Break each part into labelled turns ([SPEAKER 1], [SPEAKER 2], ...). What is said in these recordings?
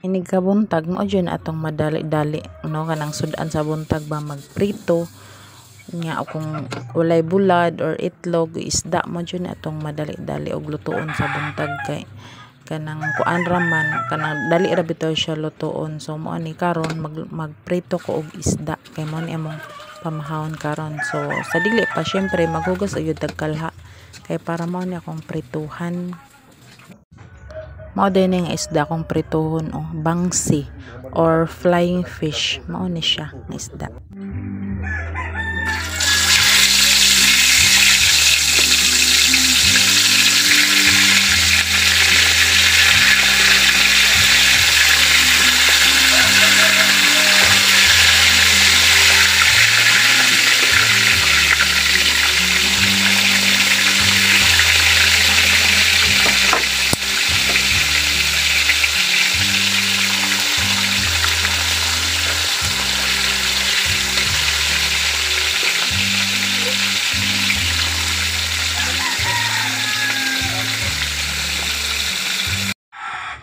[SPEAKER 1] Inig ka buntag mo dyan atong madali-dali no kanang sudan sa buntag ba magprito nya kung walay bulad or itlog isda mo dyan atong madali-dali og lutuon sa buntag kay kanang kuan raman kanang dali ra bitaw siya lutuon. So mo ani karon magprito ko og isda kay mo ni among pamahawon karon. So sa dili pa syempre maghugas ayud tagkalha kay para mo ni akong prituhan. Mao din nga isda kong prituhon bangsi or flying fish. Mao ni siya nga isda.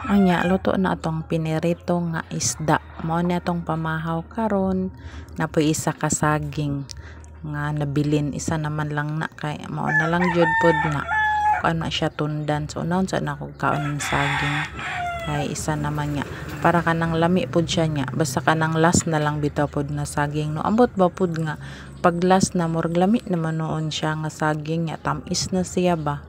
[SPEAKER 1] Anya luto na atong pinirito nga isda. Mao ni atong pamahaw karon napoy isa ka saging nga nabilin, isa naman lang na kay mao na lang jud pod na kuan na siya tundan. So unaon sa nako kaon ng saging kay isa naman nga para kanang lami pod siya nya basta kanang last na lang bitaw pod na saging no ambot ba pod nga pag last na murag lami naman noon siya nga saging nya tamis na siya ba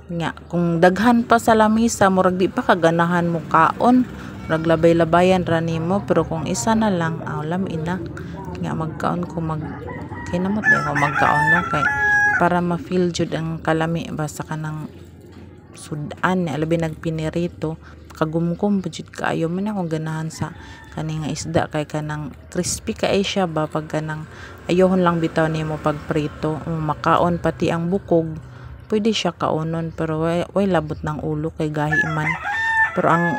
[SPEAKER 1] nga kung daghan pa sa lamisa murag di pa kaganahan mo kaon murag labay-labayan ra nimo pero kung isa na lang lami na nga magkaon ko kinamot na ko magkaon na kay para ma-feel jud ang kalami basta kanang sudan ni alabi nagpinirito kagumkum jud kaayo man akong ganahan sa kani nga isda kay kanang crispy kay siya ba pag kanang ayohon lang bitaw nimo pag prito makaon pati ang bukog pwede siya kaonon pero way labot ng ulo kay gahi man. Pero ang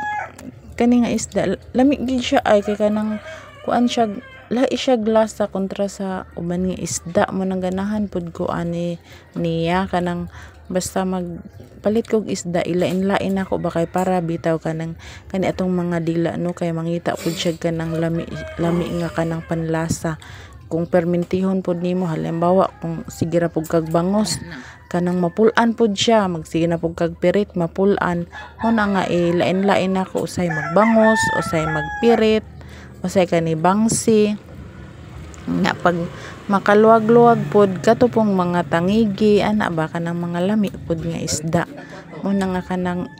[SPEAKER 1] kani nga isda lami gid siya ay kay kanang kuan siya lahi siya glasa kontra sa uban nga isda mo nang ganahan pud ko ani niya kanang basta magpalit kog isda ilain-lain ako ba kay para bitaw kanang kani atong mga dila no kay mangita pud siya kanang lami nga kanang panlasa. Kung permentihon pud nimo halimbawa kung sige ra pud kag bangos kanang mapulan pud siya magsige na pud kag pirit mapulan mo na nga lain-lain ako usay magbangos usay magpirit usay kani bangsi nga pag makaluwag-luwag pud katupong mga tangigi ana ba kanang mga lami pud nga isda mo na nga kanang